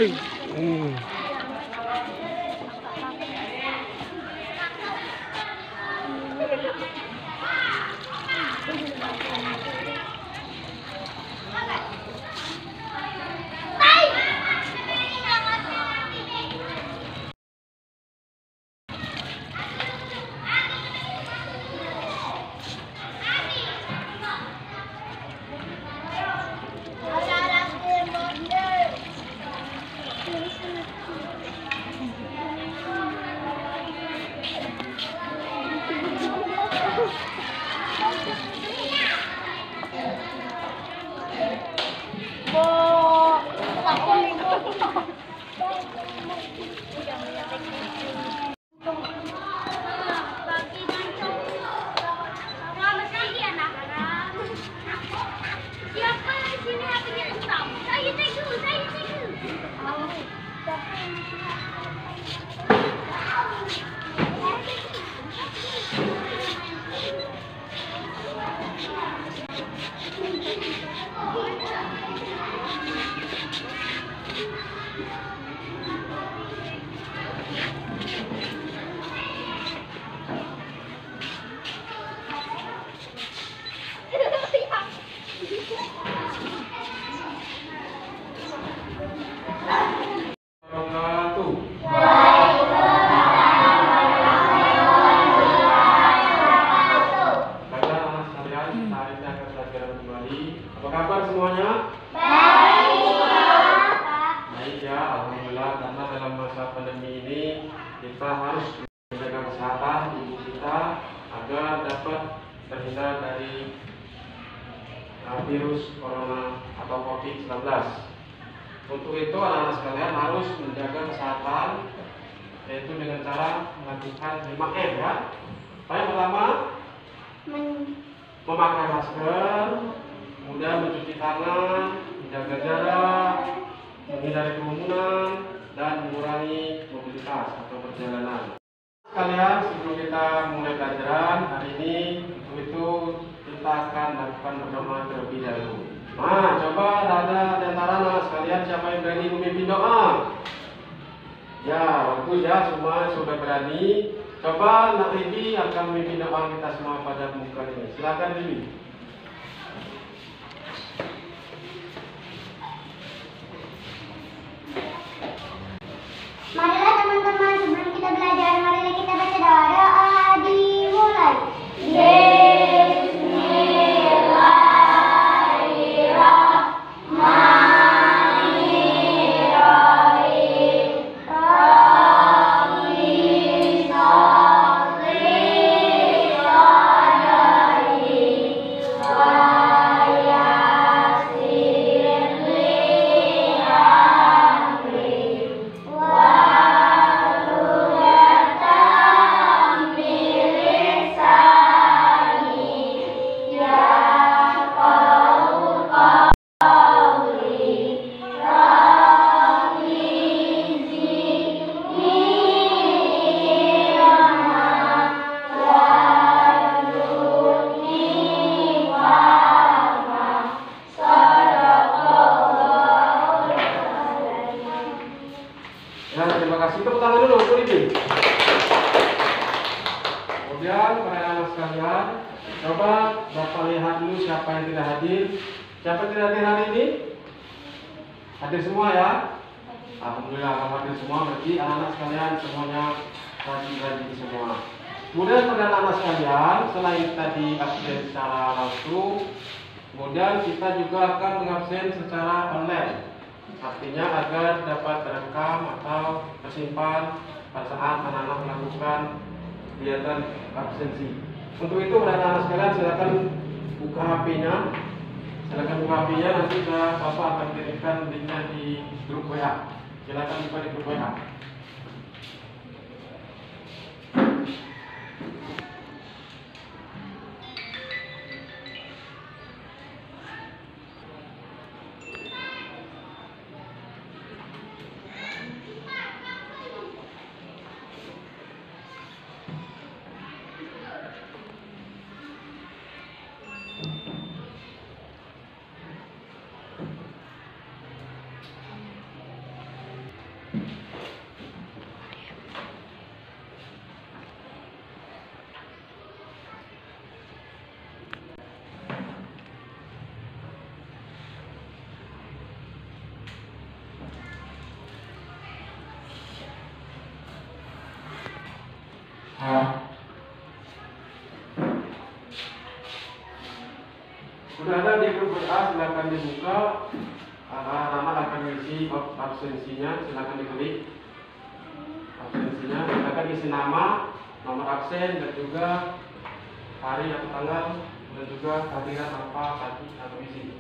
Hmm. Apa kabar semuanya? Baik ya, alhamdulillah. Karena dalam masa pandemi ini kita harus menjaga kesehatan tubuh kita agar dapat terhindar dari virus corona atau COVID-19. Untuk itu anak-anak sekalian harus menjaga kesehatan, yaitu dengan cara melakukan 5M ya. Yang pertama, memakai masker, kemudian mencuci tangan, menjaga jarak, menghindari kerumunan, dan mengurangi mobilitas atau perjalanan. Sekalian, sebelum kita mulai pelajaran hari ini, untuk itu kita akan lakukan berdoa terlebih dahulu. Nah, coba ada di antara anak sekalian siapa yang berani memimpin doa? Ya, bagus ya, semua sudah berani. Coba Nak Ribi akan memimpin doa kita semua pada muka ini. Silakan Ribi. Marilah teman-teman, sebelum kita belajar, marilah kita baca doa dimulai. Terima kasih. Tepuk tangan dulu untuk Ribi. Kemudian para anak sekalian, coba Bapak lihat dulu siapa yang tidak hadir. Siapa tidak hadir hari ini? Hadir semua ya? Alhamdulillah, kalau hadir semua berarti anak-anak sekalian semuanya rajin-rajin semua. Kemudian pada anak-anak sekalian, selain tadi absen secara langsung, kemudian kita juga akan mengabsen secara online. Artinya agar dapat terekam atau tersimpan pada saat anak-anak melakukan kegiatan absensi. Untuk itu anak-anak sekalian silakan buka HP-nya. Silakan buka HP-nya, nanti Bapak akan kirimkan linknya di grup WA. Silakan buka di grup WA. Sudah ada di grup WA, silakan dibuka. Anak-anak akan isi absensinya, silakan diklik absensinya, silakan isi nama, nomor absen, dan juga hari atau tanggal, dan juga kehadiran apa tadi atau isi.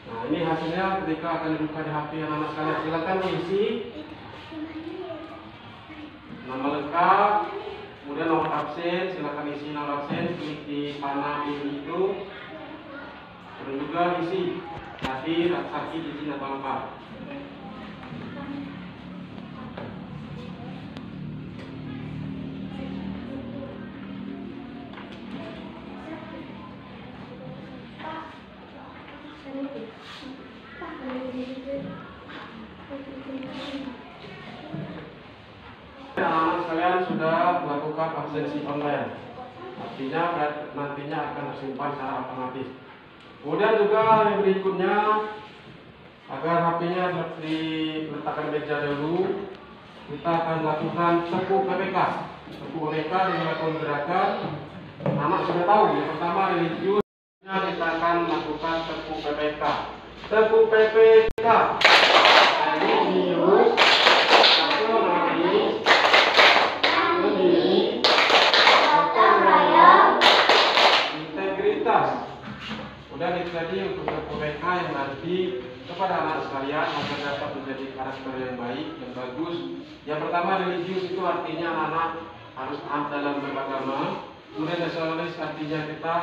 Nah, ini hasilnya ketika akan dibuka di HP anak-anak sekalian. Silakan diisi nama lengkap, kemudian nomor absen, silakan isi nomor absen, klik di panah ini itu, dan juga isi hadir, sakit, izin atau apa. Anak-anak sekalian sudah melakukan absensi online, artinya nantinya akan tersimpan secara otomatis. Kemudian juga yang berikutnya, agar HP-nya diletakkan meja dulu, kita akan lakukan tepuk PPK. Tepuk PPK dengan melakukan gerakan. Anak sudah tahu, yang pertama religius, kita akan melakukan tepuk PPK. Tepuk PPK. Religius, nasionalis, berdiri, gotong royong, integritas. Udah itu tadi untuk tepuk PPK yang nanti kepada anak sekalian agar dapat menjadi karakter yang baik dan bagus. Yang pertama religius itu artinya anak harus taat dalam beragama. Kemudian nasionalis artinya kita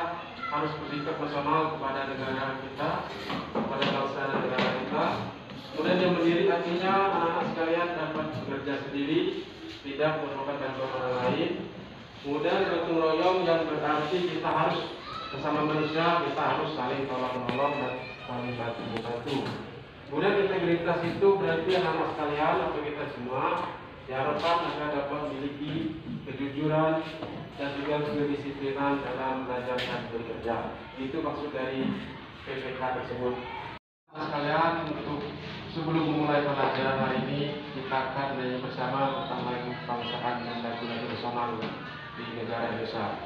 harus bersikap nasional kepada negara kita, kepada bangsa dan negara kita. Kemudian yang berdiri artinya anak-anak sekalian dapat bekerja sendiri, tidak memerlukan bantuan orang lain. Kemudian gotong royong yang berarti kita harus bersama manusia, kita harus saling tolong-menolong dan saling bantu-bantu. Kemudian integritas itu berarti anak-anak sekalian atau kita semua diharapkan agar dapat memiliki kejujuran dan juga kedisiplinan dalam belajar dan bekerja. Itu maksud dari PPK tersebut. Anak sekalian, untuk sebelum memulai pelajaran hari ini, kita akan belajar bersama tentang lagu kebangsaan dan lagu-lagu nasional di negara Indonesia.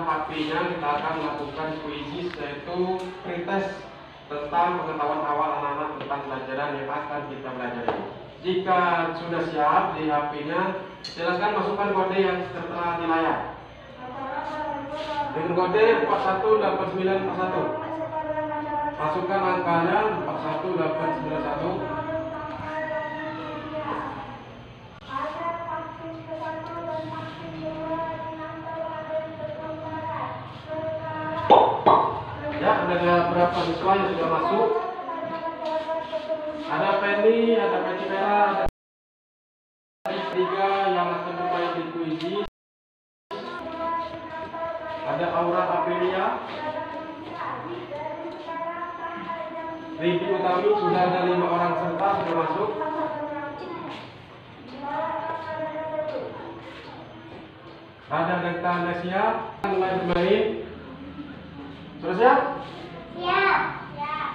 HP-nya kita akan melakukan kuisis, yaitu pretest tentang pengetahuan awal anak-anak tentang pelajaran yang akan kita pelajari. Jika sudah siap di HP-nya, silakan masukkan kode yang tertera di layar. Dengan kode 418941. Masukkan angkanya 41891. Ya, ada berapa siswa yang sudah masuk? Ada Penny, ada Peci Merah, ada tiga yang akan bermain di kuisis. Ada Aura Aprilia. Riki Utami sudah ada 5 orang serta sudah masuk. Ada Dekta Nesia mulai bermain. Sudah siap? Siap. Siap.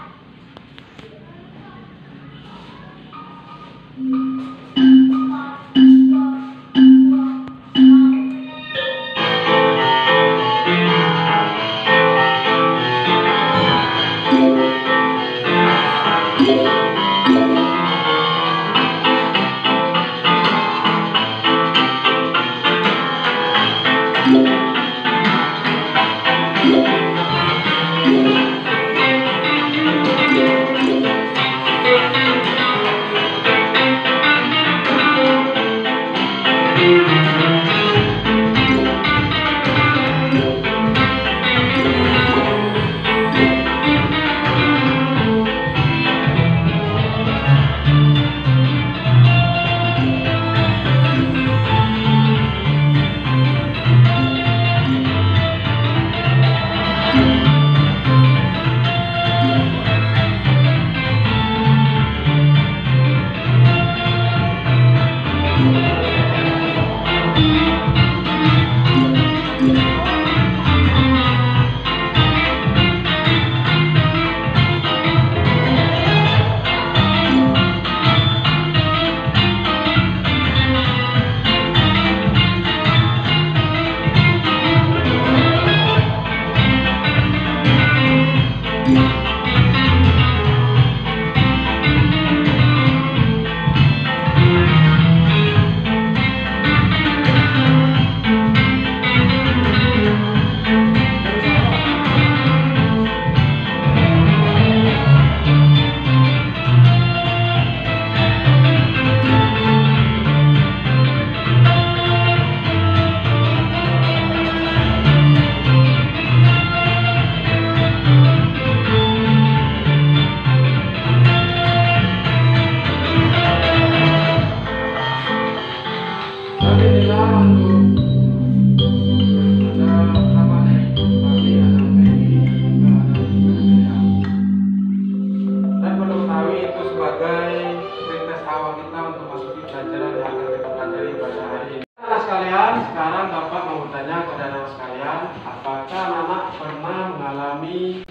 Sekarang Bapak mau bertanya kepada anak sekalian, apakah anak pernah mengalami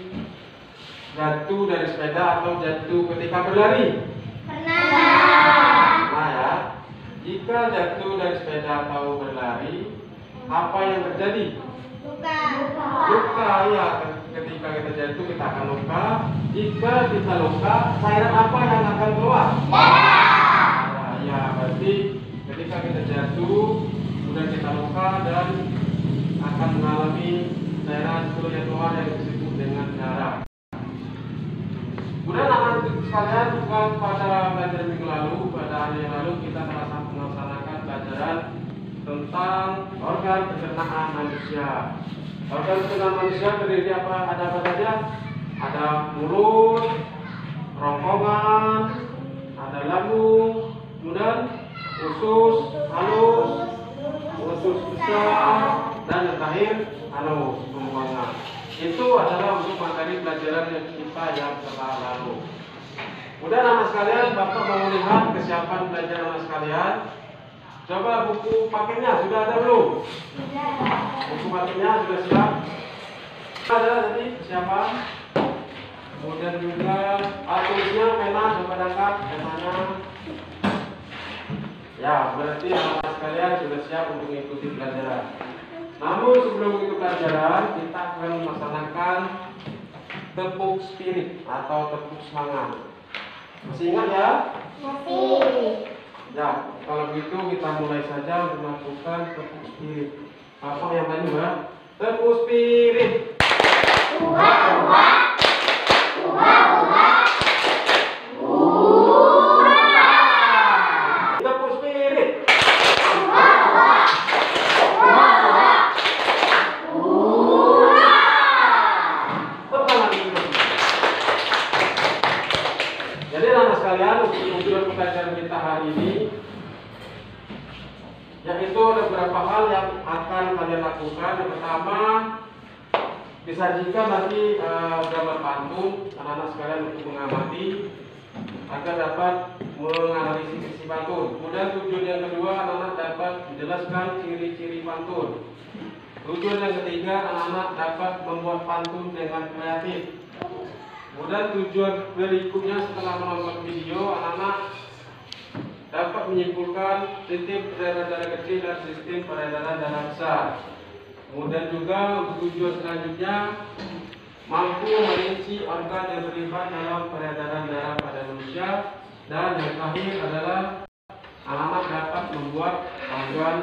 jatuh dari sepeda atau jatuh ketika berlari? Pernah. Nah ya, jika jatuh dari sepeda atau berlari, apa yang terjadi? Luka. Luka, ya. Ketika kita jatuh kita akan luka. Jika kita luka, cairan apa yang akan keluar? Nah, ya, berarti ketika kita jatuh sudah kita luka dan akan mengalami cairan fluid yang keluar yang disebut dengan darah. Kemudian anak-anak sekalian juga pada belajar minggu lalu, pada hari yang lalu kita telah melaksanakan pelajaran tentang organ pencernaan manusia. Organ pencernaan manusia terdiri ada apa saja? Ada mulut, rongkongan, ada lambung, kemudian usus halus, usus besar, dan yang terakhir halus pembuangan. Itu adalah untuk materi pelajaran kita yang telah lalu. Kemudian anak sekalian, Bapak mau melihat kesiapan belajar anak sekalian. Coba buku paketnya sudah ada belum? Buku paketnya sudah siap? Ada tadi kesiapan. Kemudian juga tulisnya pena, coba angkat penanya. Ya, berarti anak sekalian sudah siap untuk mengikuti pelajaran. Namun sebelum itu pelajaran, kita akan melaksanakan tepuk spirit atau tepuk semangat. Masih ingat ya? Masih. Ya, kalau begitu kita mulai saja untuk melakukan tepuk spirit. Apa yang tadi, Mbak? Tepuk spirit. Tepuk spirit. Jadi anak sekalian, untuk tujuan pelajaran kita hari ini, yaitu ada beberapa hal yang akan kalian lakukan. Yang pertama, disajikan nanti gambar pantun anak-anak sekalian untuk mengamati agar dapat menganalisis isi pantun. Kemudian tujuan yang kedua, anak-anak dapat menjelaskan ciri-ciri pantun. Tujuan yang ketiga, anak-anak dapat membuat pantun dengan kreatif. Kemudian tujuan berikutnya setelah menonton video, anak-anak dapat menyimpulkan sistem peredaran darah kecil dan sistem peredaran darah besar. Kemudian juga tujuan selanjutnya mampu merinci organ yang terlibat dalam peredaran darah pada manusia. Dan yang terakhir adalah anak-anak dapat membuat panduan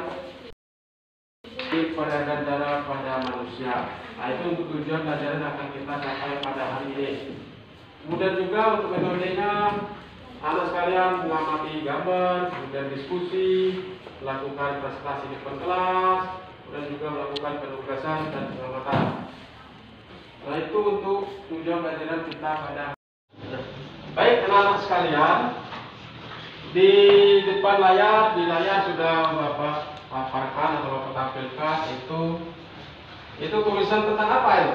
peredaran darah pada manusia. Nah, itu untuk tujuan pelajaran akan kita capai pada hari ini. Kemudian juga untuk metodenya, anak sekalian mengamati gambar, kemudian diskusi, melakukan presentasi di depan kelas, dan juga melakukan penugasan dan pengamatan. Nah, itu untuk tujuan pelajaran kita pada. Baik anak-anak sekalian, di depan layar, di layar sudah Bapak paparkan atau Bapak tampilkan itu tulisan tentang apa itu?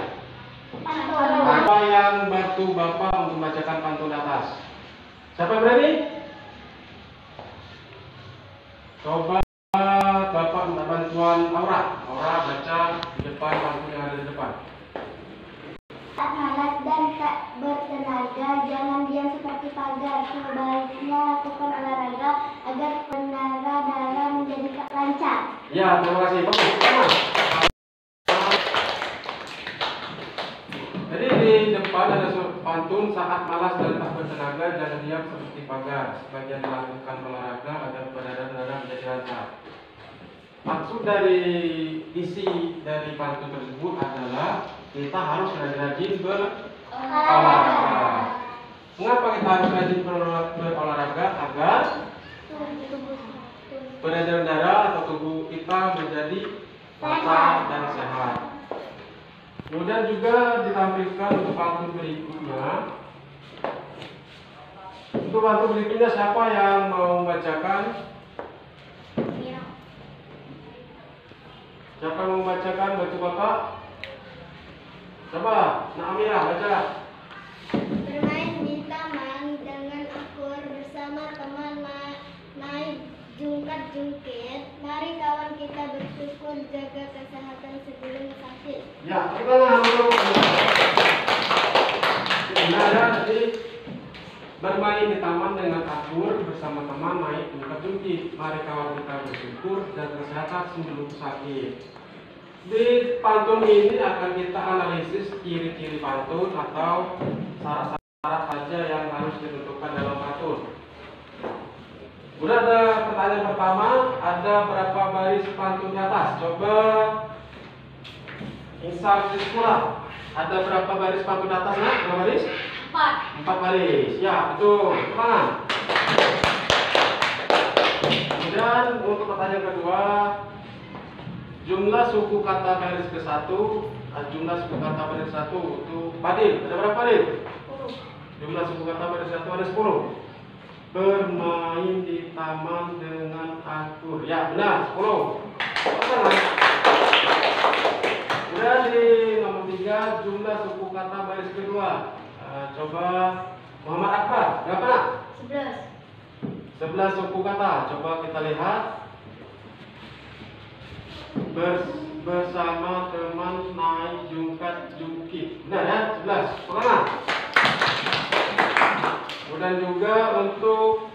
Apa yang bantu Bapak untuk membacakan pantun atas? Siapa yang berani? Coba Bapak minta bantuan Aura. Aura baca di depan pantun yang ada di depan. Tak malas dan tak bertenaga, jangan diam seperti pagar. Sebaiknya lakukan olahraga agar pendarah darah menjadi lancar. Ya, terima kasih. Bagus. Jadi di depan ada pantun, saat malas dan tak bertenaga, jangan diam seperti pagar. Sebagian melakukan olahraga agar peredaran darah menjadi lancar. Maksud dari isi dari pantun tersebut adalah kita harus rajin berolahraga. Mengapa kita harus rajin berolahraga? Agar peredaran darah atau tubuh kita menjadi lancar dan sehat. Kemudian juga ditampilkan untuk pantun berikutnya. Untuk pantun berikutnya siapa yang mau membacakan? Siapa yang mau membacakan? Bantu Bapak. Coba, Nak Amira baca. Bermain di taman dengan akur bersama teman naik jungkat-jungkit. Mari kawan kita bersyukur, jaga kesehatan sebelum sakit. Ya, kita dulu. Nah, jadi bermain di taman dengan akur bersama teman naik jungkat-jungkit. Mari kawan kita bersyukur, jaga kesehatan sebelum sakit. Di pantun ini akan kita analisis ciri-ciri pantun atau syarat-syarat saja yang harus ditentukan dalam pantun. Udah ada pertanyaan pertama, ada berapa baris pantun di atas? Coba insert sekolah. Ada berapa baris pantun di atas? Nah, berapa baris? 4 baris. Ya, betul. Tangan. Kemudian untuk pertanyaan kedua, jumlah suku kata baris ke-1, jumlah suku kata baris 1 untuk Fadil. Ada berapa Fadil? 10. Jumlah suku kata baris 1 ada 10. Bermain di taman dengan akur. Ya, benar, 10. Kemudian di nomor 3, jumlah suku kata baris kedua. Coba Muhammad Akbar, berapa nak? 11 suku kata. Coba kita lihat. Bersama teman naik jungkat-jungkit. Benar ya? 11. Semangat. Kemudian juga untuk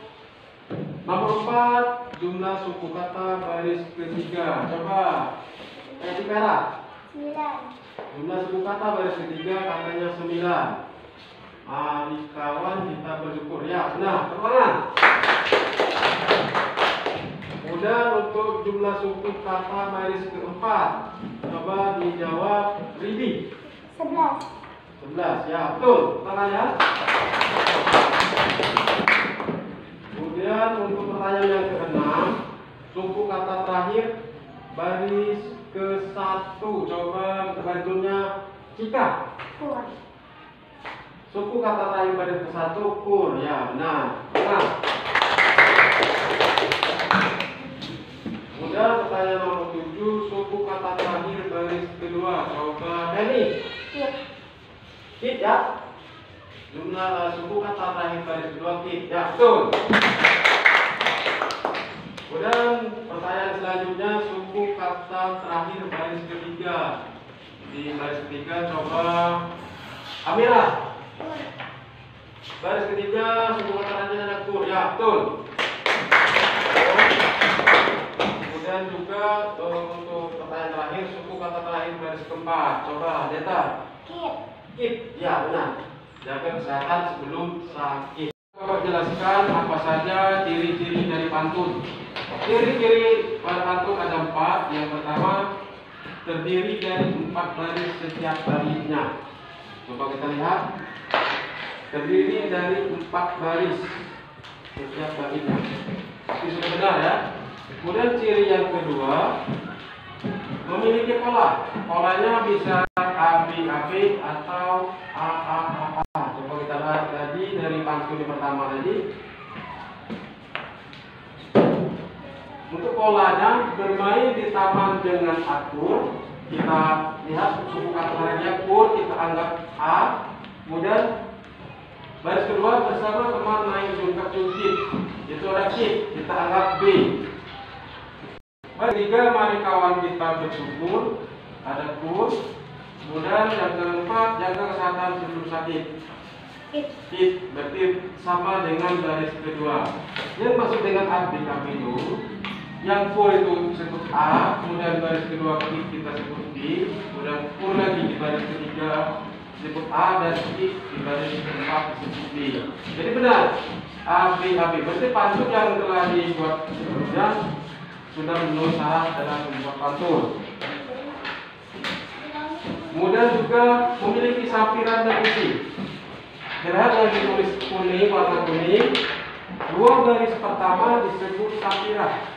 nomor 4, jumlah suku kata baris ketiga. Coba Kara. 9. Jumlah suku kata baris ketiga katanya 9. Mari kawan kita bersyukur. Ya, benar. Semangat. Kemudian untuk jumlah suku kata baris keempat, coba dijawab Ridi. 11. Ya, betul. Tangan ya. Kemudian untuk pertanyaan yang ke-6, suku kata terakhir baris ke-1. Coba bantunya Cika. Kur. Suku kata terakhir baris ke-1 kur. Ya, benar. Benar. Kemudian pertanyaan nomor 7, suku kata terakhir baris kedua. Coba Dani. Kit. Kit ya. Jumlah suku kata terakhir baris kedua kit. Ya, betul. Kemudian pertanyaan selanjutnya suku kata terakhir baris ketiga. Di baris ketiga coba Amira. Baris ketiga suku kata terakhir ada kur. Ya, betul. Kemudian juga untuk pertanyaan terakhir suku kata terakhir baris keempat. Coba Deta. Kit. Kit. Ya, benar. Jaga kesehatan sebelum sakit. Coba jelaskan apa saja ciri-ciri dari pantun. Ciri-ciri pada pantun ada 4. Yang pertama, terdiri dari 4 baris setiap barisnya. Coba kita lihat. Terdiri dari 4 baris setiap barisnya. Itu sudah benar ya. Kemudian ciri yang kedua, memiliki pola. Polanya bisa AB atau AA. Coba kita lihat tadi dari pantun yang pertama tadi. Untuk polanya bermain di taman dengan akur. Kita lihat suku kata terakhirnya kur, kita anggap A. Kemudian baris kedua bersama teman main jungkat jungkit, itu ada kit, kita anggap B. Baris ketiga, mari kawan kita bersyukur, ada kur. Kemudian yang keempat, jaga kesehatan sebelum sakit. Kit, berarti sama dengan baris kedua. Yang masuk dengan AB itu, yang kur itu disebut A, kemudian baris kedua kit kita sebut B, kemudian kur lagi di baris ketiga disebut A dan kit di baris keempat disebut B. Jadi benar, AB. Berarti pantun yang telah dibuat sebelumnya sudah memenuhi syarat dalam membuat pantun. Kemudian juga memiliki sampiran dan isi. Lihat yang ditulis kuning, warna kuning. 2 baris pertama disebut sampiran.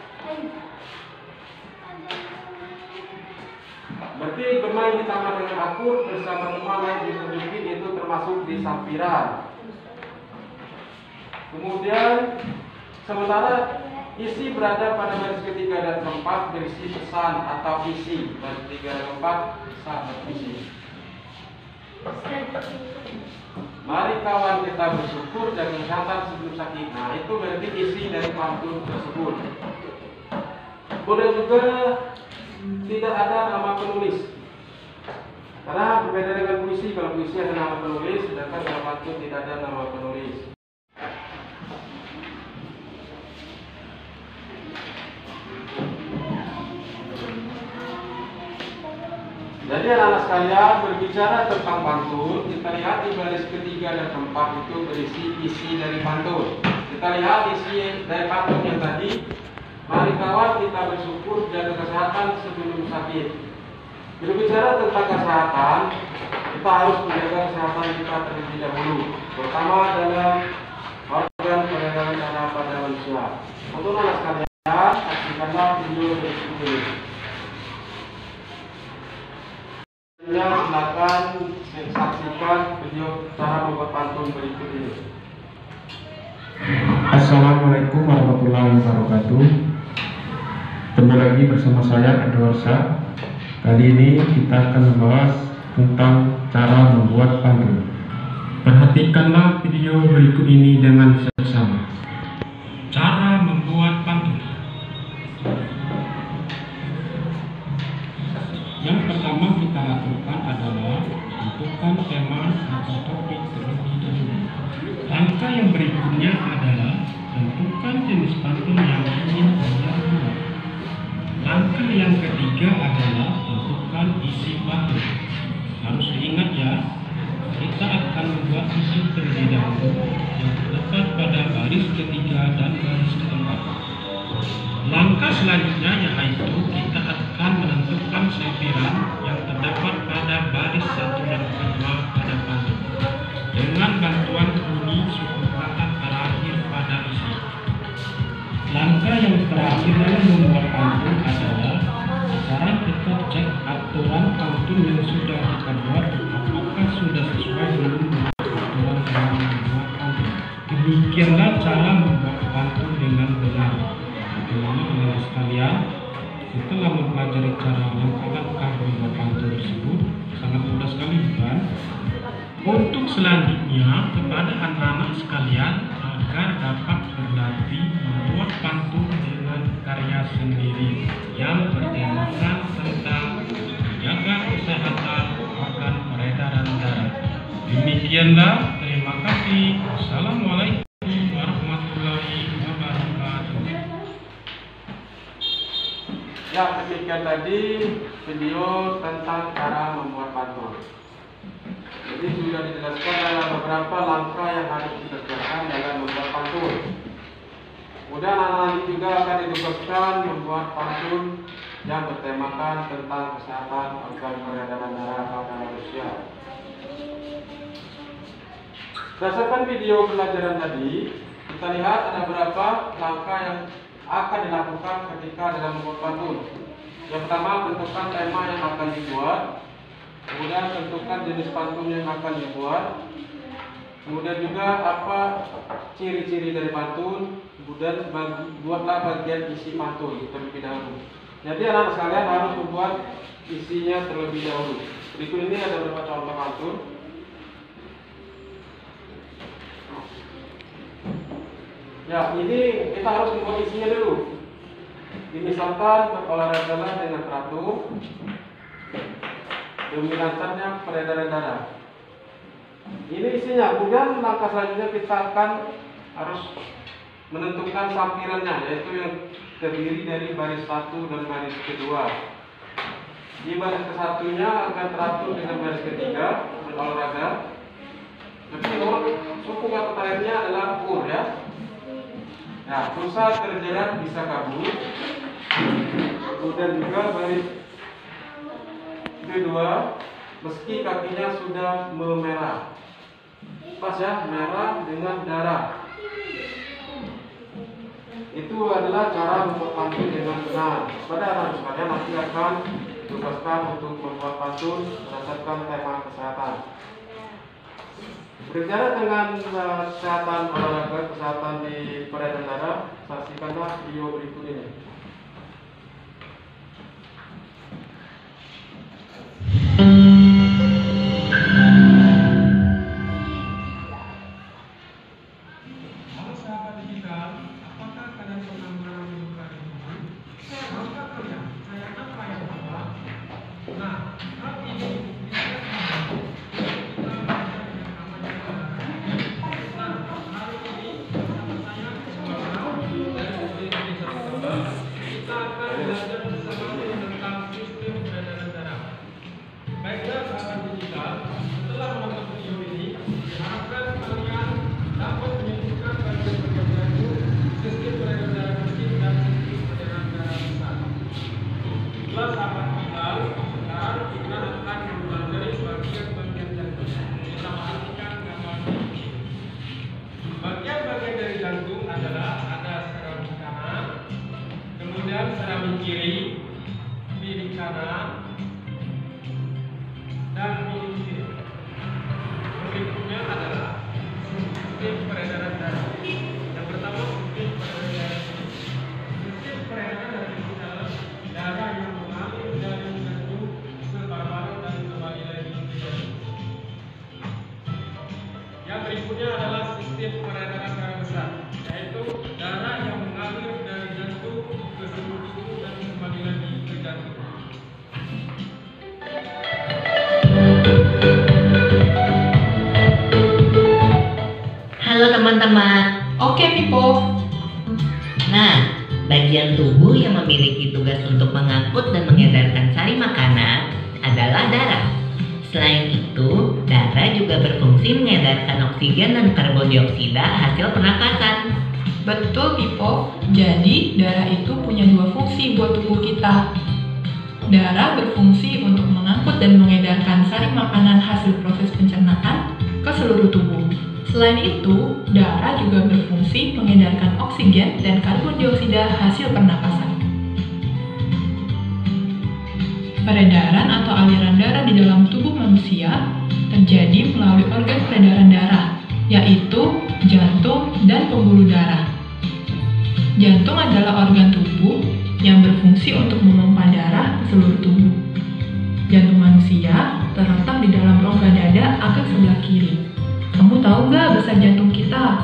Berarti bermain di taman dengan akur bersama teman yang ditunjuki itu termasuk di sampiran. Kemudian sementara isi berada pada baris ketiga dan keempat berisi pesan atau isi. Baris ketiga dan keempat pesan atau isi. Mari kawan kita bersyukur dan kesehatan sebelum sakit. Nah, itu berarti isi dari pantun tersebut. Kemudian juga tidak ada nama penulis. Karena berbeda dengan puisi, kalau puisi ada nama penulis, sedangkan dalam pantun tidak ada nama penulis. Jadi anak-anak sekalian, berbicara tentang pantun, kita lihat di baris ketiga dan keempat itu berisi isi dari pantun. Kita lihat isi dari pantun yang tadi, mari kawan kita bersyukur jaga kesehatan sebelum sakit. Berbicara tentang kesehatan, kita harus menjaga kesehatan kita terlebih dahulu, terutama dalam organ perdagangan darah pada manusia. Untuk anak sekalian, saksikanlah video berikut ini. Silakan saksikan video cara membuat pantun berikut ini. Assalamualaikum warahmatullahi wabarakatuh. Kembali lagi bersama saya Edwarsa. Kali ini kita akan membahas tentang cara membuat pantun. Perhatikanlah video berikut ini dengan seksama. Cara membuat pantun. Yang pertama kita lakukan adalah tentukan tema atau topik terlebih dahulu. Langkah yang berikutnya adalah tentukan jenis pantun yang ingin Anda buat. Langkah yang ketiga adalah tentukan isi pantun. Harus diingat ya, kita akan membuat isi terlebih dahulu yang terdapat pada baris ketiga dan baris keempat. Langkah selanjutnya yaitu kita akan menentukan sampiran yang terdapat pada baris satu dan kedua pada pantun dengan bantuan bunyi suku kata terakhir pada isi. Langkah yang terakhir dalam membuat pantun adalah cara kita cek aturan pantun yang sudah kita buat apakah sudah sesuai belum dengan aturan dalam membuat pantun. Demikianlah cara membuat pantun dengan benar. Bagaimana teman-teman sekalian? Setelah mempelajari cara langkah-langkah membuat pantun tersebut, sangat mudah sekali bukan? Untuk selanjutnya, kepada anak-anak sekalian agar dapat berlatih membuat pantun dengan karya sendiri yang bertemakan tentang menjaga kesehatan organ peredaran darah. Demikianlah, terima kasih. Wassalamualaikum warahmatullahi wabarakatuh. Ya, demikian tadi video tentang cara membuat pantun. Jadi sudah dijelaskan dalam beberapa langkah yang harus dikerjakan dalam membuat pantun. Kemudian anak-anak juga akan ditugaskan membuat pantun yang bertemakan tentang kesehatan organ peredaran darah pada manusia. Berdasarkan video pelajaran tadi, kita lihat ada beberapa langkah yang akan dilakukan ketika dalam membuat pantun. Yang pertama, tentukan tema yang akan dibuat. Kemudian tentukan jenis pantun yang akan dibuat. Kemudian juga apa ciri-ciri dari pantun. Kemudian buatlah bagian isi pantun terlebih dahulu. Jadi anak sekalian harus membuat isinya terlebih dahulu. Berikut ini ada beberapa contoh pantun. Ya, ini kita harus membuat isinya dulu. Misalkan berolahragalah dengan teratur demi lancarnya peredaran darah. Ini isinya. Kemudian langkah selanjutnya kita akan harus menentukan sampirannya, yaitu yang terdiri dari baris 1 dan baris kedua. Di baris ke-1-nya akan teratur dengan baris ketiga berolahraga. Jadi suku kata terakhirnya adalah kur ya. Nah, pusat terjerat bisa kabur. Kemudian juga baris kedua, meski kakinya sudah memerah. Pas ya, merah dengan darah. Itu adalah cara membuat pantun dengan benar. Pada anak sekalian nanti akan ditugaskan untuk membuat pantun berdasarkan tema kesehatan. Berbicara dengan kesehatan olahraga, kesehatan di peredaran darah, saksikanlah video berikut ini. Halo sahabat digital, apakah kalian pernah mengalami luka di tubuh? Maukah kalian saya apa yang salah? Nah, hal ini bisa membantu kita belajar dengan namanya olahraga. Nah, hari ini bersama saya Sumarno dari SD Satu Tebal, kita akan belajar bersama tentang sistem peredaran darah. Baiklah sahabat digital, setelah menonton video ini, diharapkan kalian dapat menyebutkan bagian-bagian jantung, sistem peredaran darah kecil dan sistem peredaran darah besar. Setelah sahabat digital, sekarang kita akan mempelajari bagian-bagian jantung. Kita perhatikan gambar ini. Bagian-bagian dari jantung adalah ada saraming kanan, kemudian saraming kiri, bilik kanan, dan bilik kiri. Berikutnya adalah sistem peredaran darah. Yang pertama sistem peredaran darah. Sistem peredaran darah itu adalah darah yang mengalir dari jantung ke paru-paru dan kembali lagi ke jantung. Yang berikutnya adalah sistem peredaran darah besar, yaitu darah yang mengalir dari jantung ke seluruh tubuh dan kembali lagi ke jantung. Halo teman-teman. Oke, Pipo. Nah, bagian tubuh yang memiliki tugas untuk mengangkut dan mengedarkan sari makanan adalah darah. Selain itu, darah juga berfungsi mengedarkan oksigen dan karbon dioksida hasil pernapasan. Betul, Pipo. Jadi, darah itu punya dua fungsi buat tubuh kita. Darah berfungsi untuk mengangkut dan mengedarkan sari makanan hasil proses pencernaan ke seluruh tubuh. Selain itu, darah juga berfungsi mengedarkan oksigen dan karbon dioksida hasil pernapasan. Peredaran atau aliran darah di dalam tubuh manusia terjadi melalui organ peredaran darah, yaitu jantung dan pembuluh darah. Jantung adalah organ tubuh yang berfungsi untuk memompa darah ke seluruh tubuh. Jantung manusia terletak di dalam rongga dada agak sebelah kiri. Kamu tahu nggak besar jantung kita?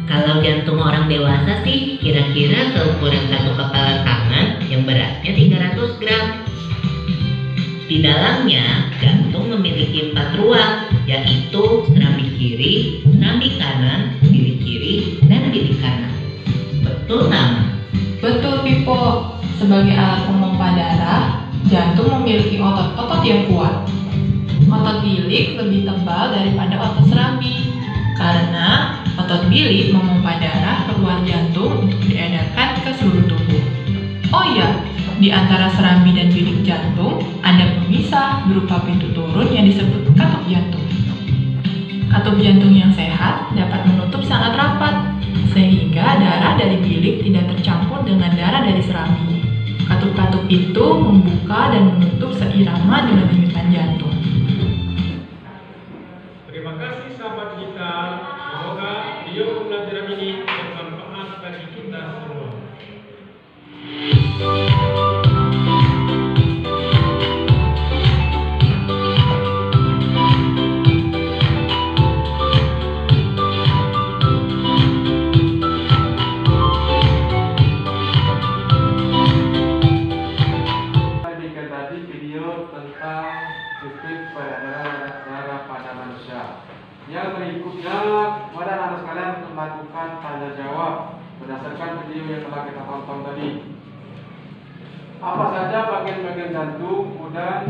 Kalau jantung orang dewasa sih kira-kira seukuran satu kepala tangan yang beratnya 300 gram. Di dalamnya, jantung memiliki 4 ruang, yaitu serambi kiri, serambi kanan, bilik kiri, dan bilik kanan. Betul nama? Betul, Pipo. Sebagai alat pemompa darah, jantung memiliki otot-otot yang kuat. Otot bilik lebih tebal daripada otot serambi, karena otot bilik memompa darah keluar jantung untuk diedarkan ke seluruh tubuh. Oh iya, di antara serambi dan bilik jantung ada pemisah berupa pintu turun yang disebut katup jantung. Katup jantung yang sehat dapat menutup sangat rapat, sehingga darah dari bilik tidak tercampur dengan darah dari serambi. Katup-katup itu membuka dan menutup seirama dengan denyutan jantung. Terima kasih sahabat kita. Semoga video pembelajaran ini bermanfaat bagi kita semua. Bikin tadi video tentang sistem peredaran darah pada manusia. Yang berikutnya, pada anak sekalian untuk melakukan tanya jawab berdasarkan video yang telah kita tonton tadi. Apa saja bagian-bagian jantung, kemudian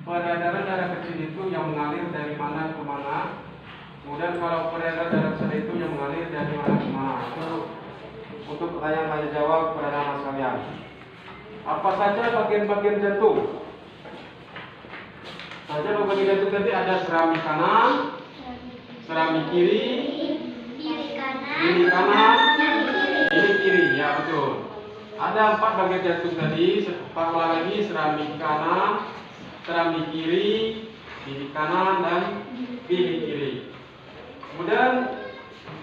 peredaran darah kecil itu yang mengalir dari mana ke mana, kemudian kalau peredaran darah besar itu yang mengalir dari mana ke mana. Itu untuk pertanyaan tanya jawab pada anak sekalian. Apa saja bagian-bagian jantung? Saja bagian jantung tadi ada serambi kanan, serambi kiri, Kiri kanan, bilik kanan, kiri. bilik kiri. Ya betul. Ada 4 bagian jantung tadi. Ulang lagi, serambi kanan, serambi kiri, bilik kanan dan bilik kiri. Kemudian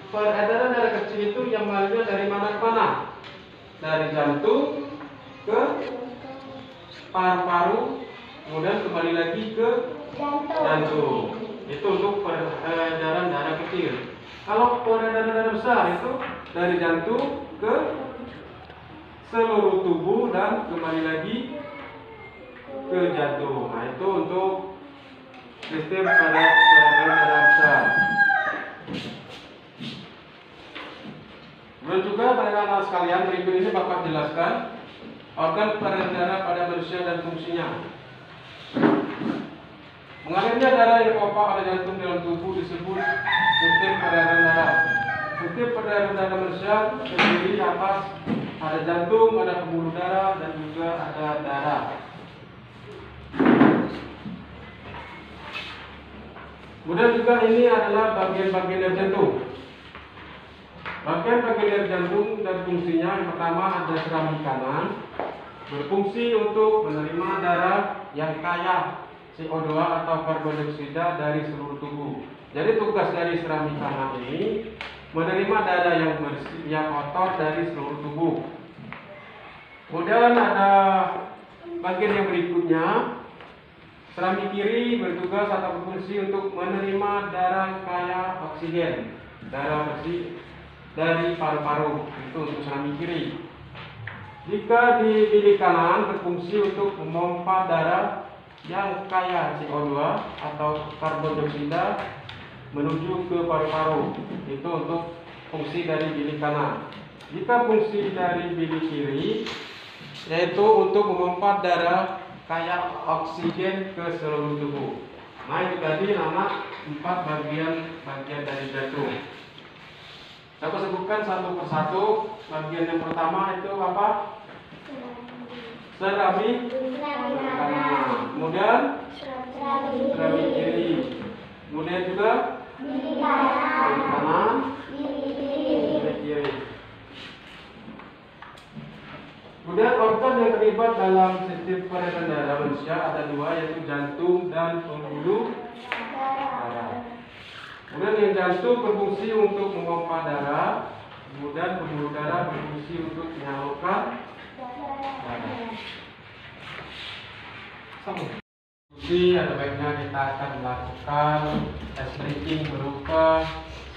peredaran darah kecil itu yang mengalirnya dari mana ke mana? Dari jantung ke paru-paru, kemudian kembali lagi ke jantung. Itu untuk peredaran darah kecil. Kalau peredaran darah besar itu dari jantung ke seluruh tubuh dan kembali lagi ke jantung. Nah, itu untuk sistem peredaran darah besar. Kemudian juga pada anak sekalian, berikut ini Bapak jelaskan organ peredaran darah pada manusia dan fungsinya. Mengalirnya darah yang pompa pada jantung dalam tubuh disebut sistem peredaran darah. Sistem peredaran darah manusia terdiri atas ada jantung, ada pembuluh darah, dan juga ada darah. Kemudian juga ini adalah bagian-bagian dari jantung. Bagian-bagian dari jantung dan fungsinya, yang pertama ada serambi kanan, berfungsi untuk menerima darah yang kaya CO2 atau karbon dioksida dari seluruh tubuh. Jadi tugas dari serambi kanan ini menerima darah yang bersih, yang kotor dari seluruh tubuh. Kemudian ada bagian yang berikutnya, serambi kiri bertugas atau berfungsi untuk menerima darah kaya oksigen, darah bersih dari paru-paru. Itu untuk serambi kiri. Jika di bilik kanan berfungsi untuk memompa darah yang kaya CO2 atau karbon dioksida menuju ke paru-paru. Itu untuk fungsi dari bilik kanan. Jika fungsi dari bilik kiri, yaitu untuk memompa darah kaya oksigen ke seluruh tubuh. Nah, itu tadi nama 4 bagian dari jantung. Saya sebutkan satu persatu. Bagian yang pertama itu apa? Serambi kanan. Kemudian serambi kiri. Kemudian juga bilik kanan, bilik kiri. Kemudian organ yang terlibat dalam sistem peredaran darah manusia ada 2, yaitu jantung dan pembuluh darah. Kemudian yang jantung berfungsi untuk memompa darah Kemudian pembuluh darah berfungsi untuk menyalurkan darah. Jadi ada baiknya kita akan melakukan tes stretching berupa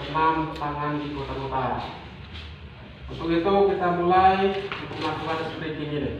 senam tangan di putaran utara. Untuk itu kita mulai untuk melakukan stretching ini.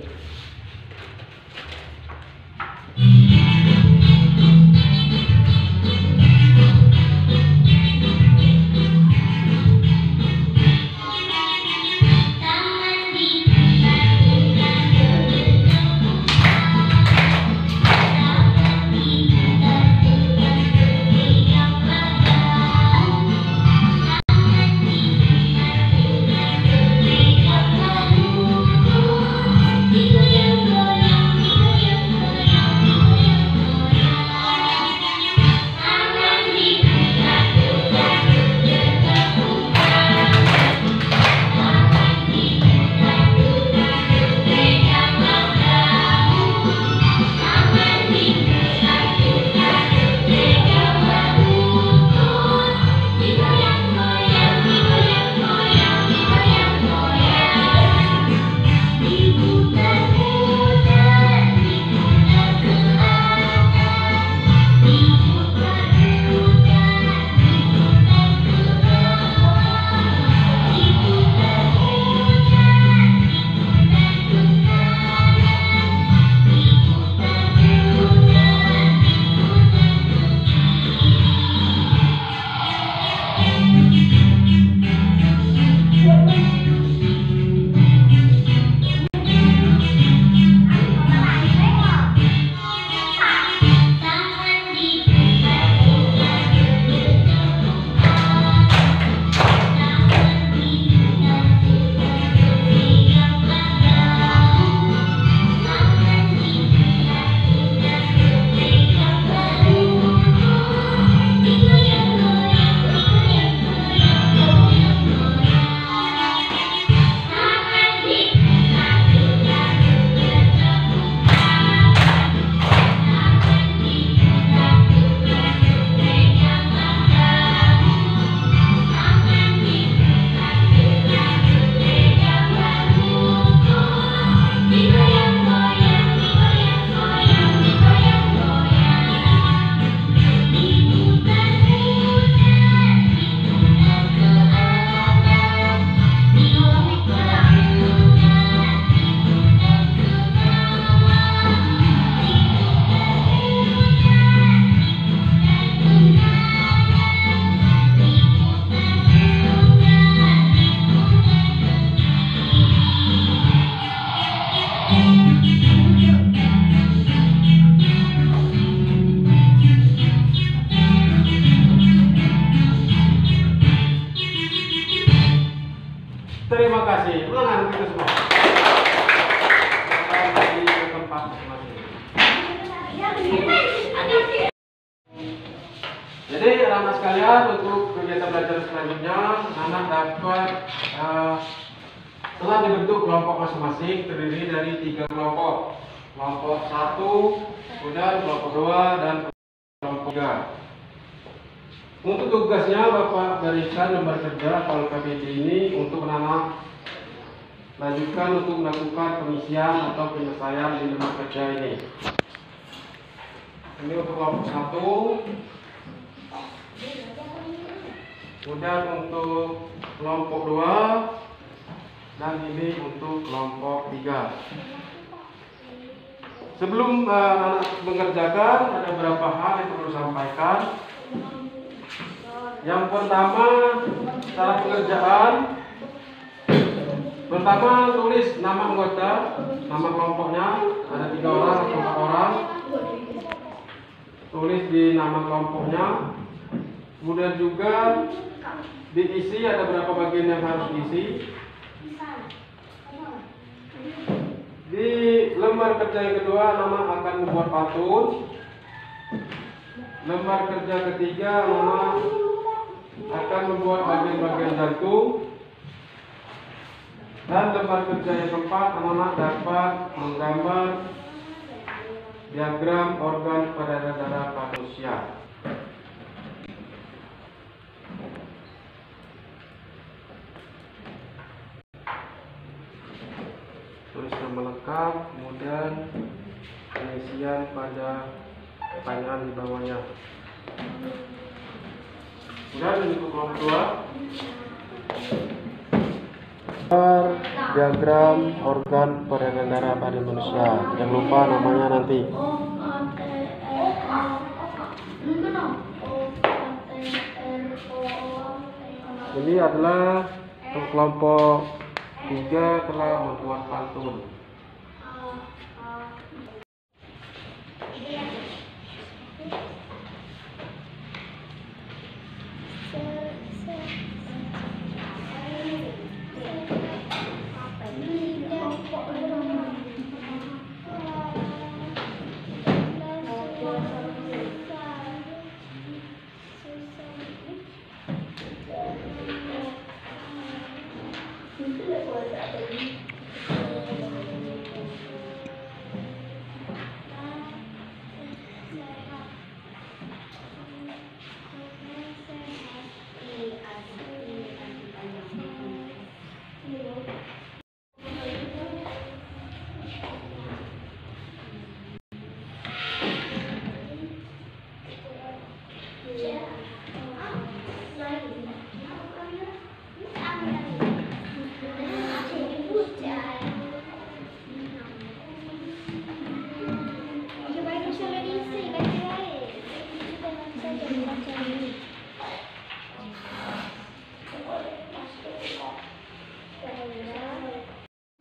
Terima kasih. Ulangan kita semua. Kembali ke tempat masing-masing. Jadi anak-anak sekalian, untuk kegiatan belajar selanjutnya, anak dapat telah dibentuk kelompok masing-masing terdiri dari 3 kelompok. Kelompok 1, kemudian kelompok 2, dan kelompok 3. Untuk tugasnya Bapak berikan lembar kerja KPD ini untuk anak-anak lanjutkan untuk melakukan pengisian atau penyelesaian di lembar kerja ini. Ini untuk kelompok 1, kemudian untuk kelompok 2, dan ini untuk kelompok 3. Sebelum anak mengerjakan, ada beberapa hal yang perlu sampaikan. Yang pertama, cara pengerjaan. Pertama, tulis nama anggota, nama kelompoknya, ada 3 orang atau 4 orang. Tulis di nama kelompoknya. Kemudian juga diisi, ada berapa bagian yang harus diisi. Di lembar kerja yang kedua, nama akan membuat patung. Lembar kerja ketiga, nama akan membuat bagian-bagian jantung. Dan lembar kerja yang keempat, anak-anak dapat menggambar diagram organ pada darah manusia. yang melengkap, kemudian pengisian pada pertanyaan di bawahnya. Kemudian untuk kelompok 2, diagram organ peredaran darah pada manusia. Jangan lupa namanya nanti. Ini adalah kelompok 3 telah membuat pantun.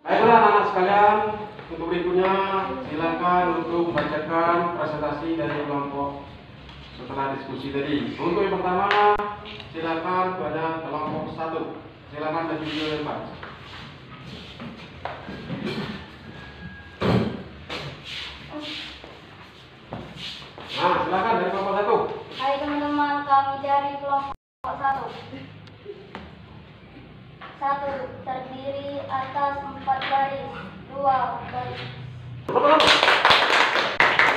Baiklah anak-anak sekalian, untuk berikutnya silakan untuk membacakan presentasi dari kelompok setelah diskusi tadi. Untuk yang pertama, silakan pada kelompok 1. Silakan maju ke depan. Nah, silakan dari kelompok 1. Hai teman-teman, kami dari kelompok 1. 1. Terdiri atas 4 baris. 2.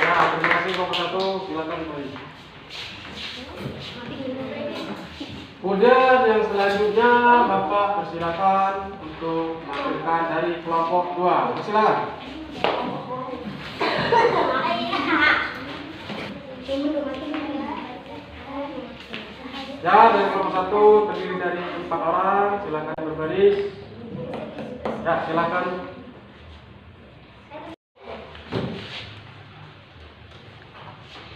Ya, terima kasih kelompok 1. Silakan kembali. Kemudian yang selanjutnya Bapak persilakan untuk menampilkan dari kelompok 2. Silakan. Ya, dari kelompok 1 terdiri dari 4 orang. Silakan berbaris. Ya, silakan.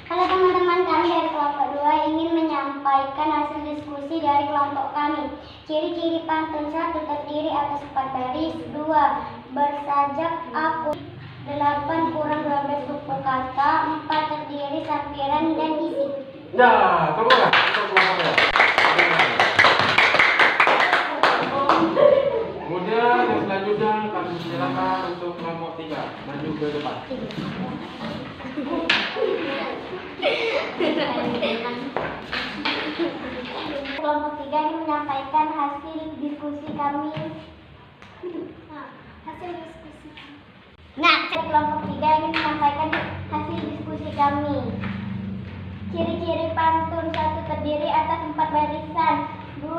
Halo teman-teman, kami dari kelompok 2 ingin menyampaikan hasil diskusi dari kelompok kami. Ciri-ciri pantun 1 terdiri atas 4 baris. 2. Bersajak aku. 8 kurang 12 suku kata. 4 terdiri sampiran dan isi. Ya, tunggu ya. Untuk kelompoknya. Kemudian yang selanjutnya kami silakan untuk kelompok 3 maju ke depan. Kelompok 3 ini menyampaikan hasil diskusi kami. Kelompok 3 ini menyampaikan hasil diskusi kami. Ciri-ciri pantun 1 terdiri atas 4 barisan. 2.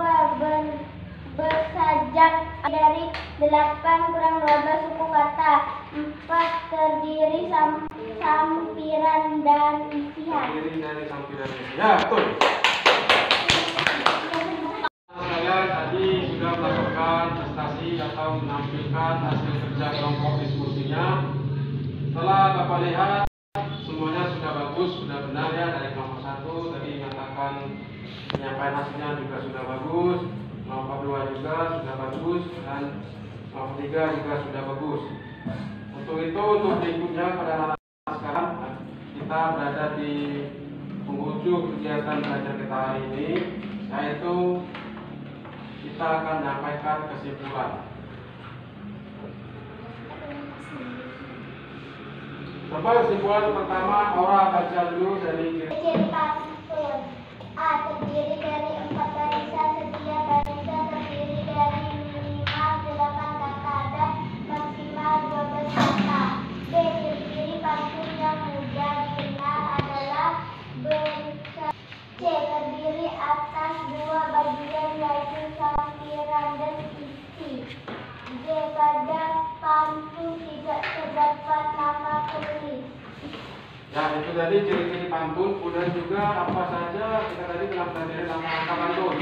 Bersajak dari 8 kurang 12 suku kata. 4 terdiri sampiran dan isian. Terdiri dari sampiran dan isian. Ya, betul. Kalian tadi sudah melakukan prestasi atau menampilkan hasil kerja kelompok diskusinya. Setelah Bapak lihat semuanya sudah bagus, sudah benar ya. Dari kelompok 1 tadi mengatakan penyampaian hasilnya juga sudah bagus. Kelompok 2 juga sudah bagus dan kelompok 3 juga sudah bagus. Untuk itu, untuk berikutnya pada anak-anak sekarang kita berada di penghujung kegiatan belajar kita hari ini, yaitu kita akan menyampaikan kesimpulan. Coba kesimpulan pertama, Aura baca dulu dari Ciri pantun A terdiri dari 4 barisan. Setiap barisan terdiri dari minimal 8 kata dan maksimal 12 kata. B. Ciri pantun yang mudah dikenal adalah C. Terdiri atas 2 bagian yaitu sampiran dan isi. D. Pada pantun tidak terdapat nama tulis. Ya, itu tadi ciri-ciri pantun. Kemudian juga apa saja kita tadi telah pelajari langkah-langkah pantun.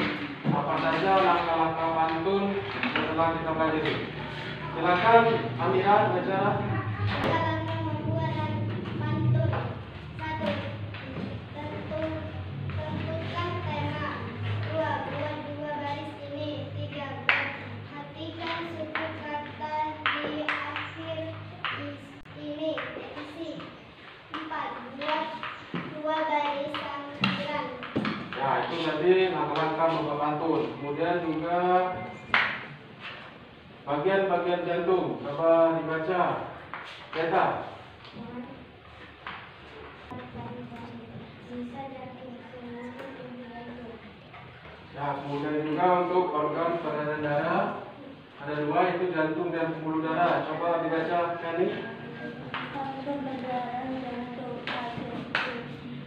Apa saja langkah-langkah pantun yang telah kita pelajari. Silakan Amira baca. Langkah membuat pantun. 1. Tentukan tema. 2. Buat 2 baris ini. 3. Perhatikan suku kata di akhir ini. Isi. 4. Buat 2 baris sampiran. Ya, itu tadi langkah-langkah membuat pantun. Kemudian juga bagian-bagian jantung. Coba dibaca. Peta. Ya, kemudian juga untuk organ peredaran darah ada 2, yaitu jantung dan pembuluh darah. Coba dibaca, Kani. Organ berdarah jantung,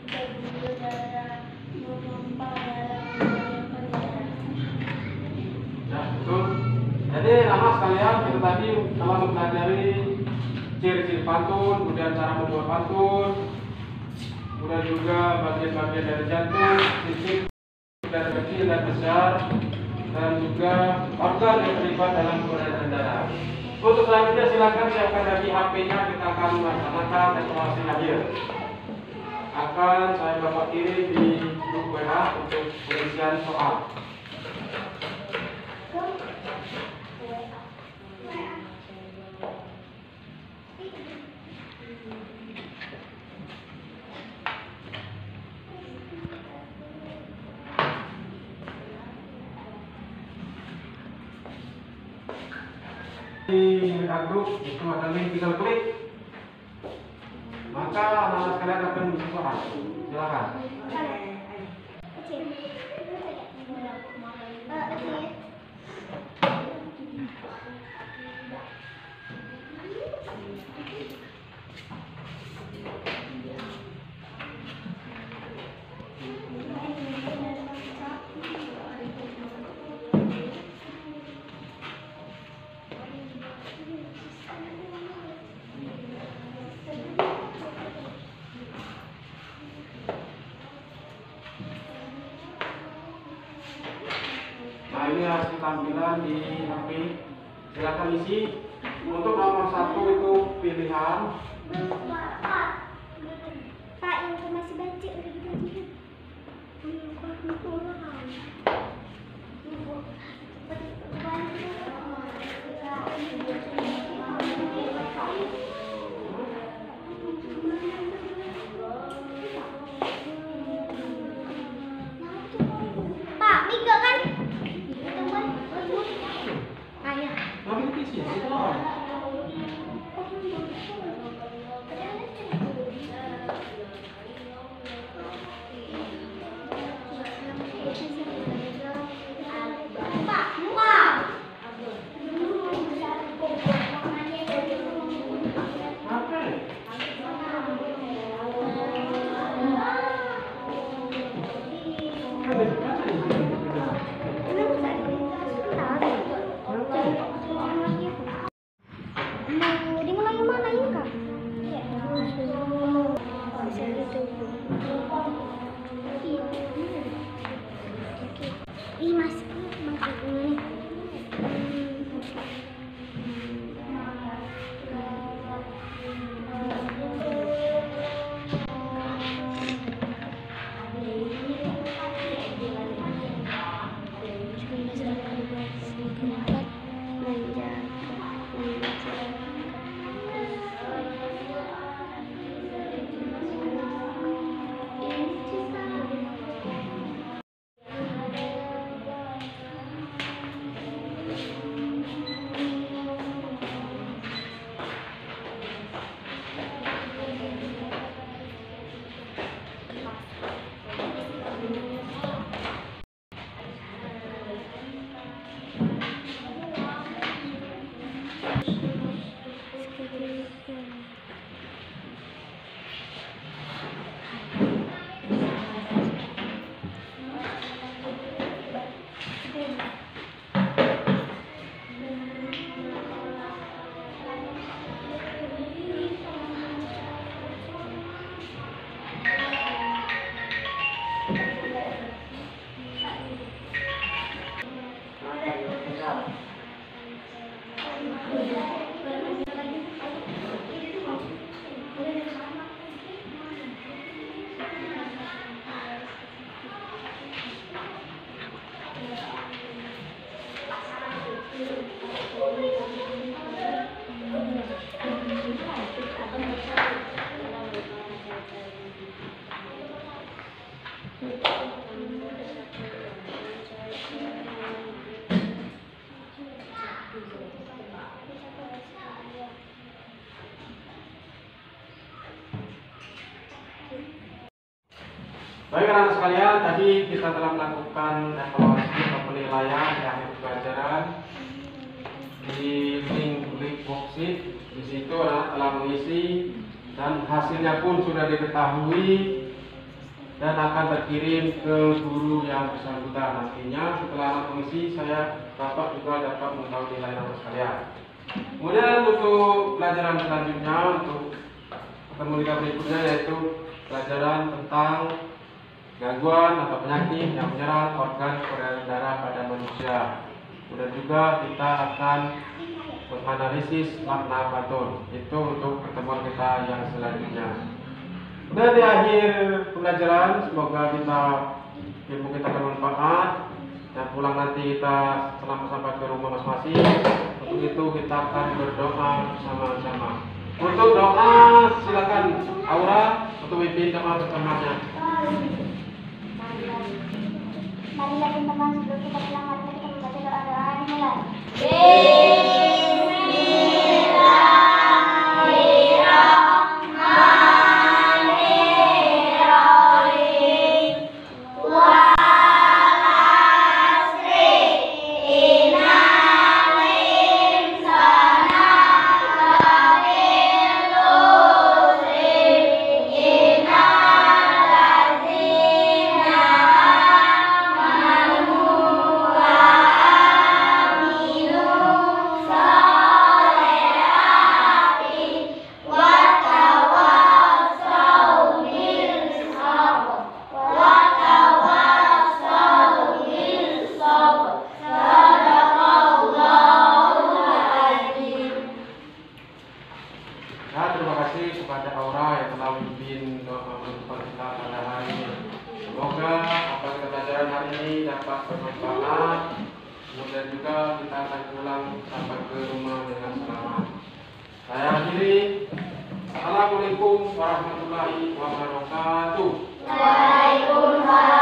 pembuluh darah, memompa darah. Ya, betul. Jadi anak sekalian, kita tadi telah mempelajari ciri-ciri pantun, kemudian cara membuat pantun, kemudian juga bagian-bagian dari jantung, sistem darah kecil dan besar, dan juga organ yang terlibat dalam peredaran darah. Untuk selanjutnya silakan siapkan lagi HP-nya, kita akan melaksanakan evaluasi akhir. Akan saya bapak kirim di grup WA untuk pengisian soal. Di grup itu ada link, tinggal klik, maka anak-anak sekalian akan bisa soal. Silakan. Nah, ini hasil tampilan di HP. Silakan isi. Untuk nomor 1 itu pilihan. Pak, yang aku masih baca udah gitu aja. Pak, Mika kan? Ayah. Tapi itu isi. Silakan. Pak, wow. Apa? Kan dibaca isi. Dimulai mana ini kak? Ih mas, ini. Baik anak-anak sekalian, tadi kita telah melakukan evaluasi atau penilaian di akhir pelajaran di link worksheet. Di situ anak telah mengisi dan hasilnya pun sudah diketahui dan akan terkirim ke guru yang bersangkutan. Nantinya setelah anak mengisi, Bapak juga dapat mengetahui nilai anak sekalian. Kemudian untuk pelajaran selanjutnya, untuk pertemuan kita berikutnya yaitu pelajaran tentang gangguan atau penyakit yang menyerang organ peredaran darah pada manusia. Kemudian juga kita akan menganalisis makna baton. Itu untuk pertemuan kita yang selanjutnya. Dan di akhir pembelajaran, semoga ilmu kita bermanfaat dan pulang nanti kita sampai ke rumah masing-masing. Untuk itu kita akan berdoa bersama-sama. Untuk doa silakan Aura untuk pimpin doa pertamanya. Marilah teman-teman, sebelum kita pulang, mari kita membaca doa-doa dimulai. Ya, terima kasih kepada Aura yang telah memimpin doa penutupan kita pada hari ini. Semoga apa yang kita pelajaran hari ini dapat bermanfaat. Kemudian juga kita akan pulang sampai ke rumah dengan selamat. Saya akhiri. Assalamualaikum warahmatullahi wabarakatuh. Waalaikumsalam.